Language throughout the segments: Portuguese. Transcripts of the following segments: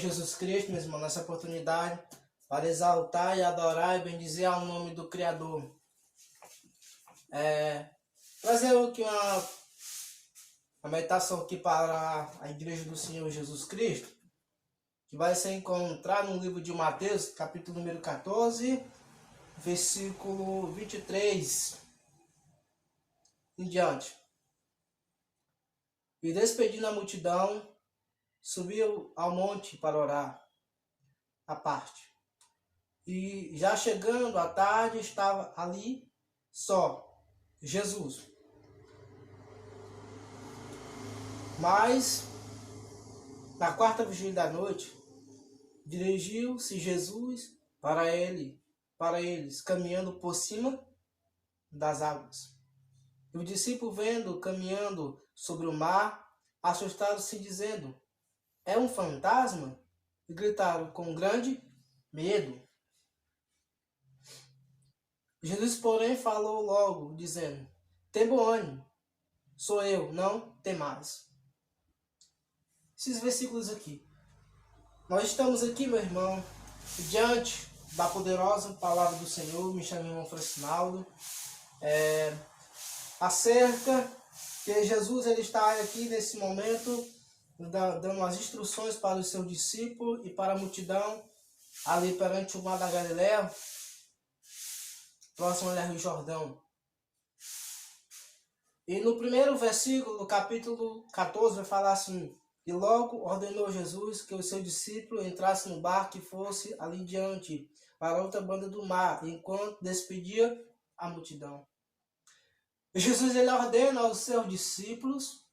Jesus Cristo, meu irmão, nessa oportunidade para exaltar e adorar e bendizer ao nome do Criador. Trazer aqui uma meditação aqui para a Igreja do Senhor Jesus Cristo, que vai ser encontrada no livro de Mateus, capítulo número 14, versículo 23 em diante. E despedindo a multidão, subiu ao monte para orar à parte. E já chegando à tarde, estava ali só Jesus. Mas, na quarta vigília da noite, dirigiu-se Jesus para eles, caminhando por cima das águas. E o discípulo, vendo caminhando sobre o mar, assustaram-se, dizendo: é um fantasma? E gritaram com grande medo. Jesus, porém, falou logo, dizendo: tem bom ânimo, sou eu, não temais. Esses versículos aqui. Nós estamos aqui, meu irmão, diante da poderosa palavra do Senhor. Me chamo irmão Francinaldo. Acerca que Jesus ele está aqui nesse momento dando as instruções para os seus discípulos e para a multidão ali perante o mar da Galileia, próximo ao Rio Jordão. E no primeiro versículo, do capítulo 14, vai falar assim: e logo ordenou Jesus que o seu discípulo entrasse no barco e fosse ali diante, para outra banda do mar, enquanto despedia a multidão. Jesus ele ordena aos seus discípulos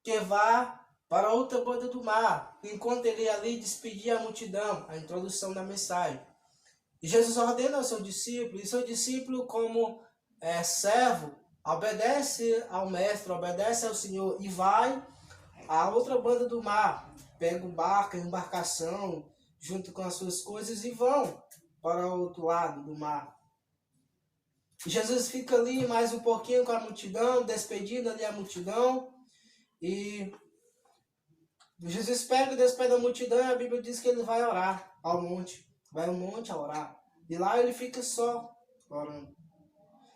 que vá para outra banda do mar, enquanto ele ali despedia a multidão, a introdução da mensagem. E Jesus ordena ao seu discípulo, e seu discípulo, como servo, obedece ao mestre, obedece ao Senhor e vai à outra banda do mar, pega o barco, a embarcação, junto com as suas coisas e vão para o outro lado do mar. E Jesus fica ali mais um pouquinho com a multidão, despedindo ali a multidão, e Jesus pega e despede a multidão, e a Bíblia diz que ele vai orar ao monte, vai ao monte a orar, e lá ele fica só orando.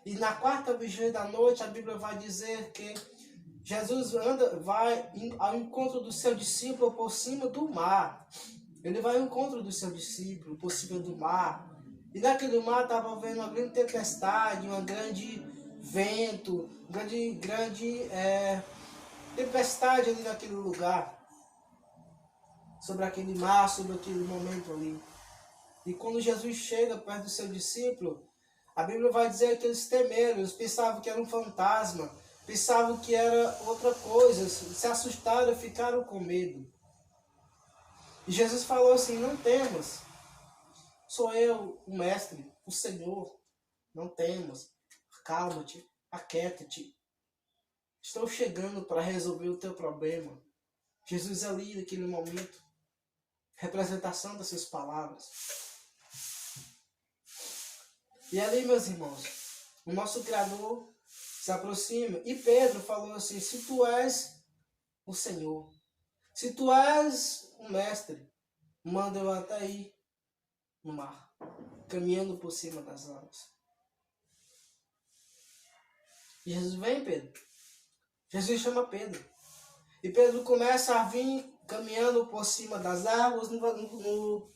E na quarta vigília da noite, a Bíblia vai dizer que Jesus vai ao encontro do seu discípulo por cima do mar. Ele vai ao encontro do seu discípulo por cima do mar. E naquele mar estava havendo uma grande tempestade, um grande vento, grande tempestade ali naquele lugar. Sobre aquele mar, sobre aquele momento ali. E quando Jesus chega perto do seu discípulo, a Bíblia vai dizer que eles temeram, eles pensavam que era um fantasma, pensavam que era outra coisa, se assustaram, ficaram com medo. E Jesus falou assim: não temas, sou eu, o Mestre, o Senhor, não temas, calma-te, aquieta-te, estou chegando para resolver o teu problema. Jesus ali naquele momento, representação das suas palavras. E ali, meus irmãos, o nosso Criador se aproxima. E Pedro falou assim: se tu és o Senhor, se tu és o Mestre, manda eu até aí no mar, caminhando por cima das águas. E Jesus vem, Pedro. Jesus chama Pedro. E Pedro começa a vir caminhando por cima das águas. No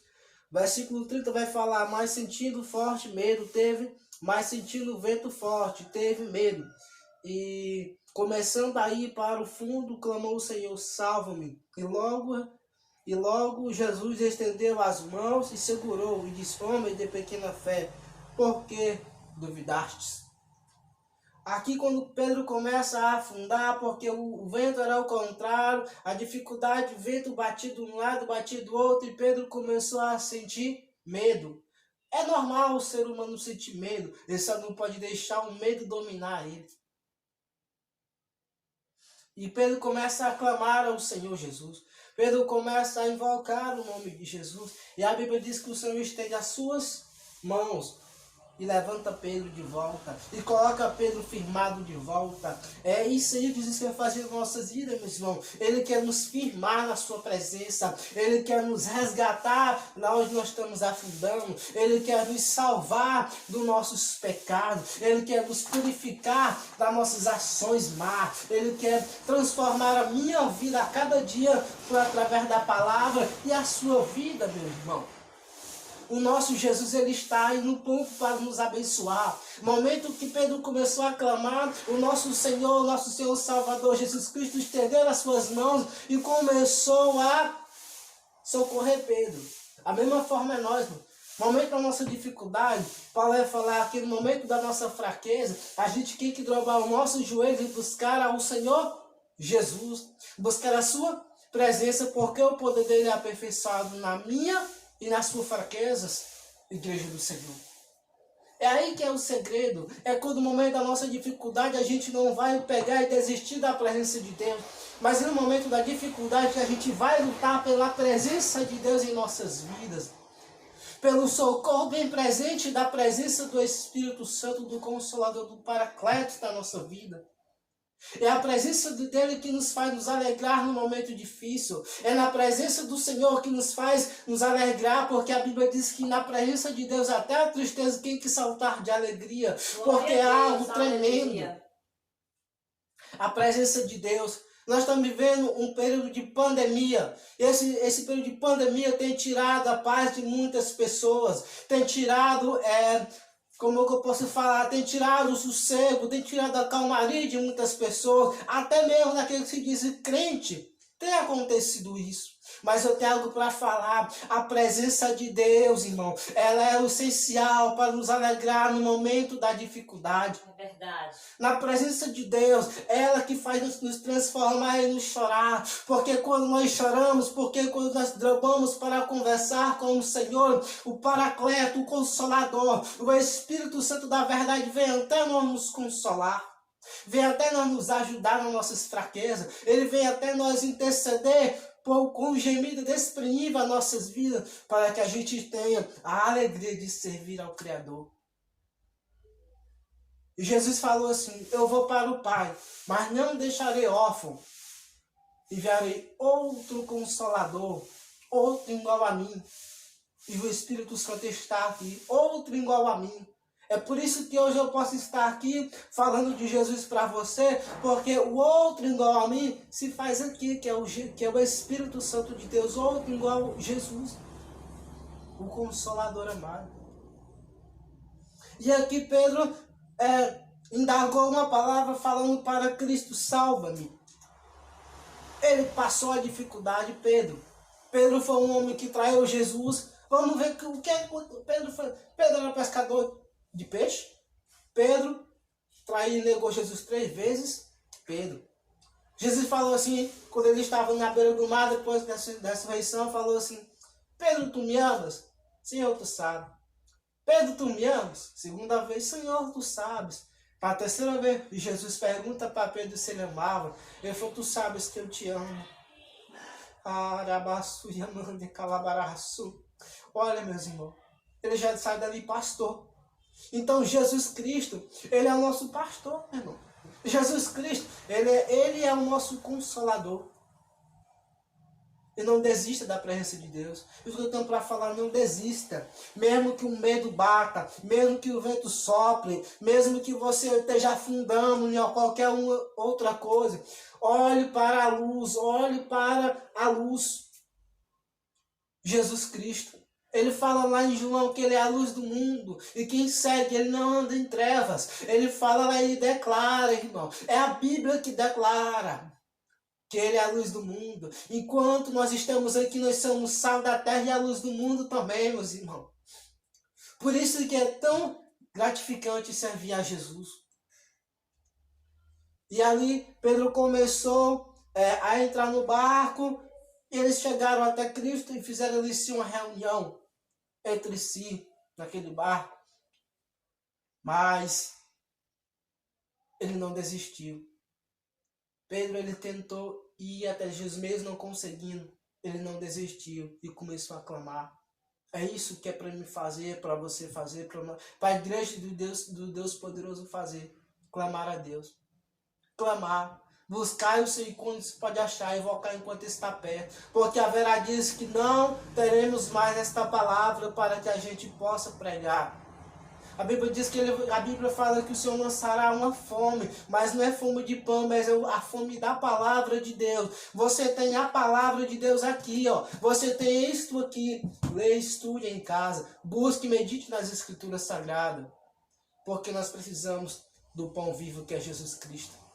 versículo 30 vai falar: mas sentindo forte medo teve, mas sentindo vento forte teve medo. E começando a ir para o fundo, clamou o Senhor: salva-me. E logo Jesus estendeu as mãos e segurou, e disse: homem de pequena fé, por que duvidastes? Aqui quando Pedro começa a afundar, porque o vento era ao contrário, a dificuldade, o vento batido de um lado, batido do outro, e Pedro começou a sentir medo. É normal o ser humano sentir medo, ele só não pode deixar o medo dominar ele. E Pedro começa a clamar ao Senhor Jesus. Pedro começa a invocar o nome de Jesus. E a Bíblia diz que o Senhor estende as suas mãos e levanta Pedro de volta, e coloca Pedro firmado de volta. É isso aí que Jesus quer fazer em nossas vidas, meus irmãos. Ele quer nos firmar na sua presença, Ele quer nos resgatar lá onde nós estamos afundando, Ele quer nos salvar dos nossos pecados, Ele quer nos purificar das nossas ações más, Ele quer transformar a minha vida a cada dia através da palavra e a sua vida, meu irmão. O nosso Jesus, ele está aí no ponto para nos abençoar. No momento que Pedro começou a clamar, o nosso Senhor Salvador Jesus Cristo estendeu as suas mãos e começou a socorrer Pedro. A mesma forma é nós, mano. No momento da nossa dificuldade, Paulo vai falar que no momento da nossa fraqueza, a gente tem que dobrar o nosso joelho e buscar ao Senhor Jesus, buscar a sua presença, porque o poder dele é aperfeiçoado na minha e nas suas fraquezas, igreja do Senhor. É aí que é o segredo. É quando no momento da nossa dificuldade a gente não vai pegar e desistir da presença de Deus, mas no momento da dificuldade que a gente vai lutar pela presença de Deus em nossas vidas, pelo socorro bem presente da presença do Espírito Santo, do Consolador, do Paracleto da nossa vida. É a presença dele que nos faz nos alegrar no momento difícil. É na presença do Senhor que nos faz nos alegrar, porque a Bíblia diz que na presença de Deus até a tristeza tem que saltar de alegria, porque é algo tremendo. A presença de Deus. Nós estamos vivendo um período de pandemia. Esse período de pandemia tem tirado a paz de muitas pessoas, tem tirado como eu posso falar, tem tirado o sossego, tem tirado a calmaria de muitas pessoas, até mesmo daqueles que se dizem crente. Tem acontecido isso. Mas eu tenho algo para falar. A presença de Deus, irmão, ela é o essencial para nos alegrar no momento da dificuldade. É verdade. Na presença de Deus, ela que faz nos transformar e nos chorar. Porque quando nós choramos, porque quando nós vamos para conversar com o Senhor, o Paracleto, o Consolador, o Espírito Santo da verdade vem até nós nos consolar. Vem até nós nos ajudar nas nossas fraquezas. Ele vem até nós interceder com um gemido desprendível as nossas vidas, para que a gente tenha a alegria de servir ao Criador. E Jesus falou assim: eu vou para o Pai, mas não deixarei órfão. Enviarei outro Consolador, outro igual a mim. E o Espírito Santo está aqui, outro igual a mim. É por isso que hoje eu posso estar aqui falando de Jesus para você, porque o outro igual a mim se faz aqui, que é o Espírito Santo de Deus, outro igual a Jesus, o Consolador amado. E aqui Pedro indagou uma palavra falando para Cristo, salva-me. Ele passou a dificuldade, Pedro. Pedro foi um homem que traiu Jesus. Vamos ver o que Pedro foi. Pedro era pescador de peixe. Pedro traiu e negou Jesus 3 vezes. Pedro. Jesus falou assim, quando ele estava na beira do mar, depois da ressurreição, falou assim: Pedro, tu me amas? Senhor, tu sabes. Pedro, tu me amas? Segunda vez: Senhor, tu sabes. Para a terceira vez, Jesus pergunta para Pedro se ele amava. Ele falou: tu sabes que eu te amo. Arabaçu, Yamande, Calabaraçu. Olha, meus irmãos, ele já sai dali pastor. Então Jesus Cristo, ele é o nosso pastor, meu irmão. Jesus Cristo, ele é o nosso consolador. E não desista da presença de Deus. Isso que eu tenho para falar: não desista. Mesmo que o medo bata, mesmo que o vento sopre, mesmo que você esteja afundando em qualquer outra coisa, olhe para a luz, olhe para a luz. Jesus Cristo. Ele fala lá em João que ele é a luz do mundo. E quem segue, ele não anda em trevas. Ele fala lá e declara, irmão. É a Bíblia que declara que ele é a luz do mundo. Enquanto nós estamos aqui, nós somos sal da terra e a luz do mundo também, meus irmãos. Por isso que é tão gratificante servir a Jesus. E ali Pedro começou a entrar no barco. E eles chegaram até Cristo e fizeram ali uma reunião entre si, naquele barco. Mas ele não desistiu. Pedro, ele tentou ir até Jesus, mesmo não conseguindo. Ele não desistiu e começou a clamar. É isso que é para mim fazer, para você fazer, para a igreja do Deus poderoso fazer. Clamar a Deus. Clamar. Buscar o Senhor enquanto se pode achar, invocar enquanto está perto. Porque haverá dias que não teremos mais esta palavra para que a gente possa pregar. A Bíblia diz que a Bíblia fala que o Senhor lançará uma fome, mas não é fome de pão, mas é a fome da palavra de Deus. Você tem a palavra de Deus aqui, ó. Você tem isto aqui. Leia, estude em casa. Busque e medite nas Escrituras Sagradas. Porque nós precisamos do pão vivo que é Jesus Cristo.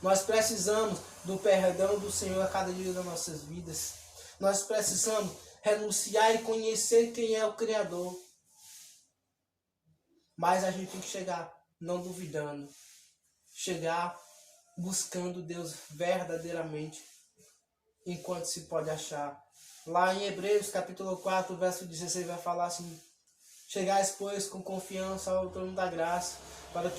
Nós precisamos do perdão do Senhor a cada dia das nossas vidas. Nós precisamos renunciar e conhecer quem é o Criador. Mas a gente tem que chegar não duvidando. Chegar buscando Deus verdadeiramente. Enquanto se pode achar. Lá em Hebreus capítulo 4, verso 16 vai falar assim: chegais, pois, com confiança ao trono da graça, para que